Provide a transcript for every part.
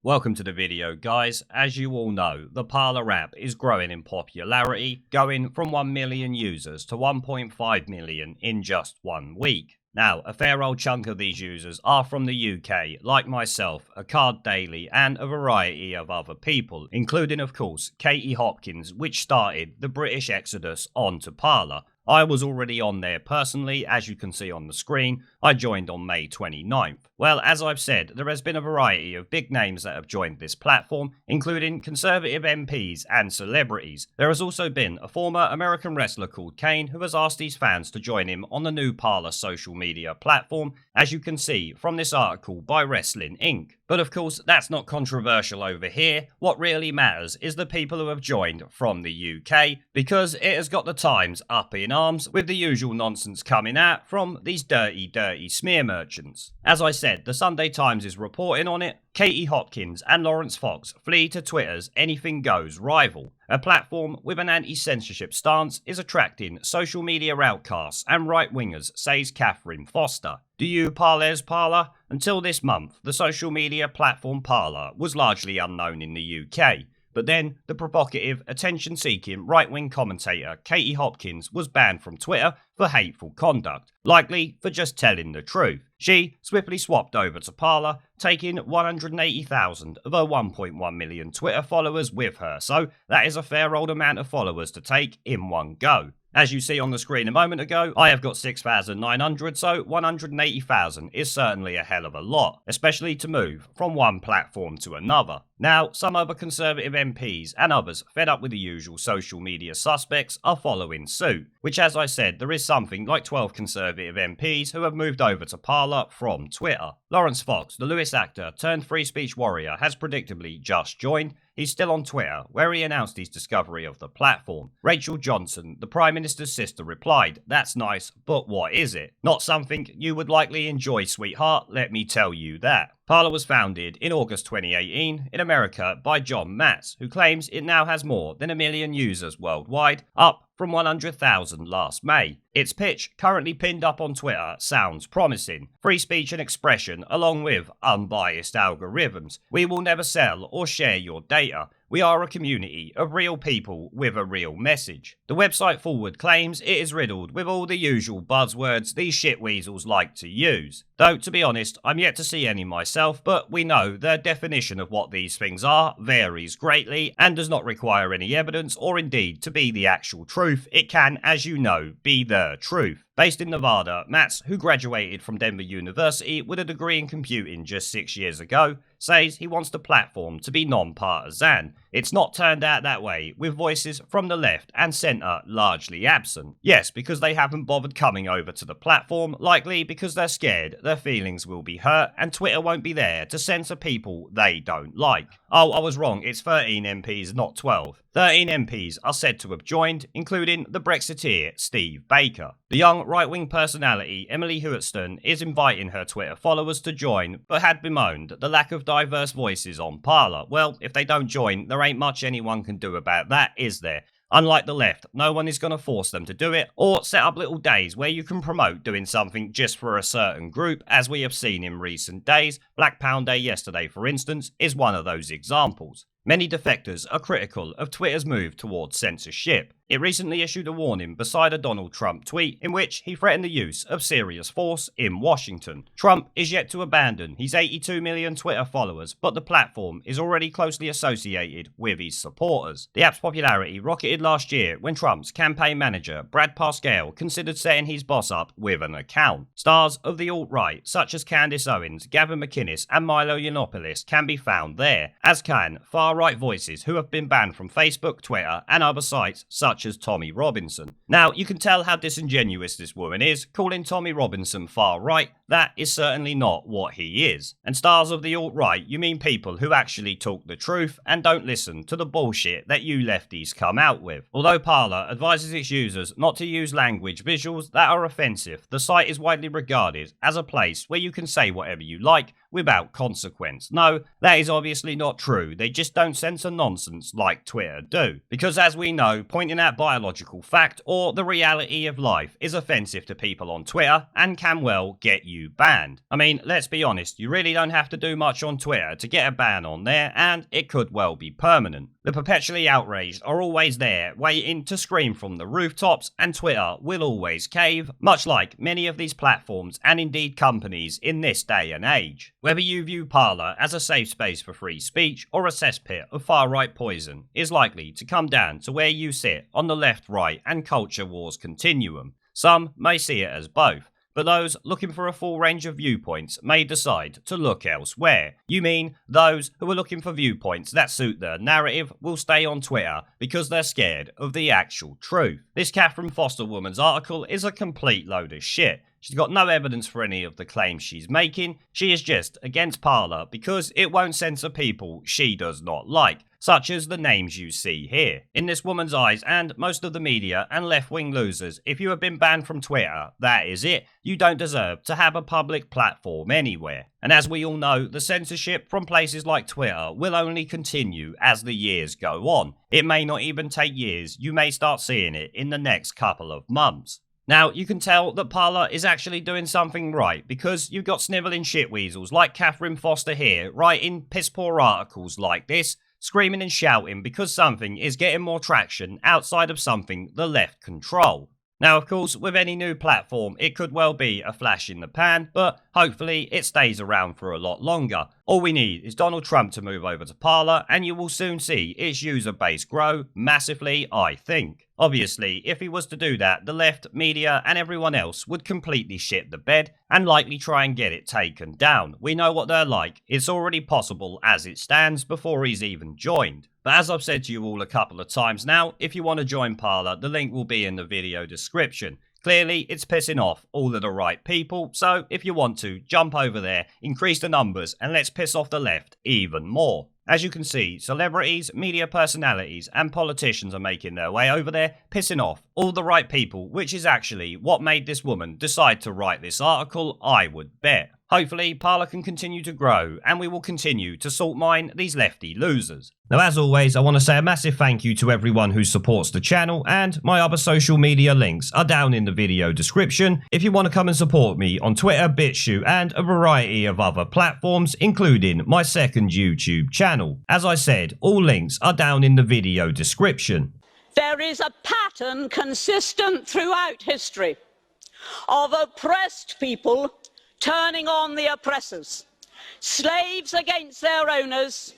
Welcome to the video, guys. As you all know, the Parler app is growing in popularity, going from 1 million users to 1.5 million in just 1 week. Now, a fair old chunk of these users are from the UK, like myself, a Card Daily, and a variety of other people, including, of course, Katie Hopkins, which started the British exodus onto Parler. I was already on there personally, as you can see on the screen. I joined on May 29th. Well, as I've said, there has been a variety of big names that have joined this platform, including Conservative MPs and celebrities. There has also been a former American wrestler called Kane who has asked his fans to join him on the new Parler social media platform, as you can see from this article by Wrestling Inc. But of course, that's not controversial over here. What really matters is the people who have joined from the UK, because it has got the Times up in arms with the usual nonsense coming out from these dirty smear merchants. As I said, the Sunday Times is reporting on it. Katie Hopkins and Lawrence Fox flee to Twitter's Anything Goes rival. A platform with an anti-censorship stance is attracting social media outcasts and right-wingers, says Catherine Foster. Do you Parler's Parler? Until this month, the social media platform Parler was largely unknown in the UK. But then, the provocative, attention-seeking right-wing commentator Katie Hopkins was banned from Twitter for hateful conduct, likely for just telling the truth. She swiftly swapped over to Parler, taking 180,000 of her 1.1 million Twitter followers with her, so that is a fair old amount of followers to take in one go. As you see on the screen a moment ago, I have got 6,900, so 180,000 is certainly a hell of a lot, especially to move from one platform to another. Now, some other Conservative MPs and others fed up with the usual social media suspects are following suit, which, as I said, there is something like 12 Conservative MPs who have moved over to Parler from Twitter. Lawrence Fox, the Lewis actor turned free speech warrior, has predictably just joined. He's still on Twitter, where he announced his discovery of the platform. Rachel Johnson, the Prime Minister's sister, replied, "That's nice, but what is it? Not something you would likely enjoy, sweetheart, let me tell you that." Parler was founded in August 2018 in America by John Matz, who claims it now has more than 1 million users worldwide, up from 100,000 last May. Its pitch, currently pinned up on Twitter, sounds promising. Free speech and expression, along with unbiased algorithms. We will never sell or share your data. We are a community of real people with a real message. The website forward claims it is riddled with all the usual buzzwords these shitweasels like to use. Though, to be honest, I'm yet to see any myself, but we know their definition of what these things are varies greatly and does not require any evidence or indeed to be the actual truth. It can, as you know, be the truth. Based in Nevada, Matz, who graduated from Denver University with a degree in computing just 6 years ago, says he wants the platform to be non-partisan. It's not turned out that way, with voices from the left and centre largely absent. Yes, because they haven't bothered coming over to the platform, likely because they're scared their feelings will be hurt and Twitter won't be there to censor people they don't like. Oh, I was wrong, it's 13 MPs, not 12. 13 MPs are said to have joined, including the Brexiteer Steve Baker. The young right-wing personality Emily Houghton is inviting her Twitter followers to join, but had bemoaned the lack of diverse voices on Parler. Well, if they don't join, there ain't much anyone can do about that, is there? Unlike the left, no one is going to force them to do it, or set up little days where you can promote doing something just for a certain group, as we have seen in recent days. Black Pound Day yesterday, for instance, is one of those examples. Many defectors are critical of Twitter's move towards censorship. It recently issued a warning beside a Donald Trump tweet in which he threatened the use of serious force in Washington. Trump is yet to abandon his 82 million Twitter followers, but the platform is already closely associated with his supporters. The app's popularity rocketed last year when Trump's campaign manager, Brad Parscale, considered setting his boss up with an account. Stars of the alt-right, such as Candace Owens, Gavin McInnes, and Milo Yiannopoulos, can be found there, as can far-right voices who have been banned from Facebook, Twitter, and other sites such as Tommy Robinson. Now, you can tell how disingenuous this woman is, calling Tommy Robinson far-right. That is certainly not what he is. And stars of the alt-right, you mean people who actually talk the truth and don't listen to the bullshit that you lefties come out with. Although Parler advises its users not to use language visuals that are offensive, the site is widely regarded as a place where you can say whatever you like without consequence. No, that is obviously not true. They just don't censor nonsense like Twitter do. Because as we know, pointing out biological fact or the reality of life is offensive to people on Twitter and can well get you banned. I mean, let's be honest, you really don't have to do much on Twitter to get a ban on there, and it could well be permanent. The perpetually outraged are always there, waiting to scream from the rooftops, and Twitter will always cave, much like many of these platforms and indeed companies in this day and age. Whether you view Parler as a safe space for free speech or a cesspit of far-right poison is likely to come down to where you sit on the left, right and culture wars continuum. Some may see it as both, but those looking for a full range of viewpoints may decide to look elsewhere. You mean those who are looking for viewpoints that suit their narrative will stay on Twitter because they're scared of the actual truth. This Catherine Foster woman's article is a complete load of shit. She's got no evidence for any of the claims she's making. She is just against Parler because it won't censor people she does not like, such as the names you see here. In this woman's eyes and most of the media and left-wing losers, if you have been banned from Twitter, that is it. You don't deserve to have a public platform anywhere. And as we all know, the censorship from places like Twitter will only continue as the years go on. It may not even take years. You may start seeing it in the next couple of months. Now, you can tell that Parler is actually doing something right because you've got snivelling shitweasels like Catherine Foster here writing piss-poor articles like this, screaming and shouting because something is getting more traction outside of something the left control. Now, of course, with any new platform, it could well be a flash in the pan, but hopefully it stays around for a lot longer. All we need is Donald Trump to move over to Parler, and you will soon see its user base grow massively, I think. Obviously, if he was to do that, the left, media, and everyone else would completely shit the bed and likely try and get it taken down. We know what they're like. It's already possible as it stands before he's even joined. But as I've said to you all a couple of times now, if you want to join Parler, the link will be in the video description. Clearly, it's pissing off all of the right people, so if you want to, jump over there, increase the numbers, and let's piss off the left even more. As you can see, celebrities, media personalities, and politicians are making their way over there, pissing off all the right people, which is actually what made this woman decide to write this article, I would bet. Hopefully, Parler can continue to grow, and we will continue to salt mine these lefty losers. Now, as always, I want to say a massive thank you to everyone who supports the channel, and my other social media links are down in the video description if you want to come and support me on Twitter, BitChute, and a variety of other platforms, including my second YouTube channel. As I said, all links are down in the video description. There is a pattern consistent throughout history of oppressed people turning on the oppressors, slaves against their owners,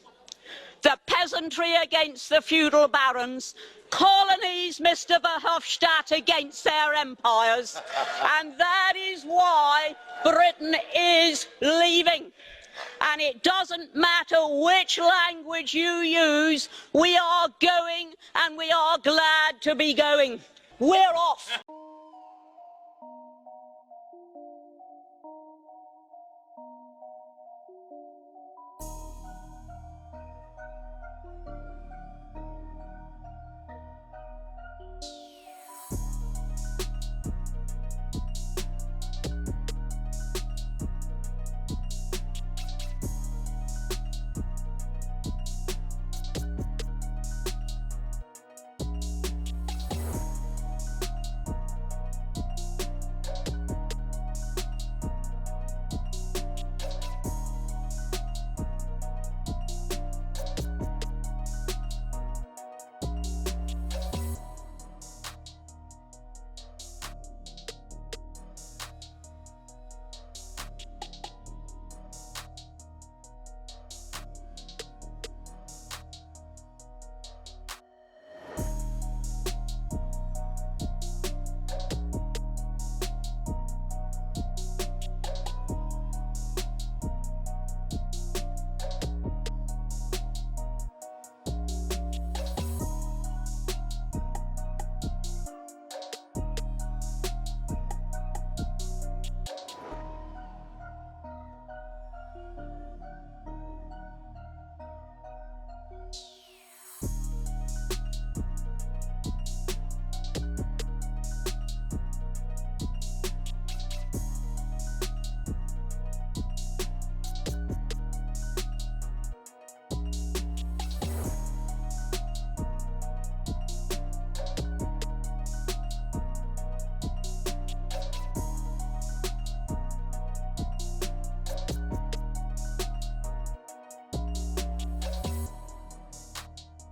the peasantry against the feudal barons, colonies, Mr. Verhofstadt, against their empires, and that is why Britain is leaving. And it doesn't matter which language you use, we are going, and we are glad to be going. We're off.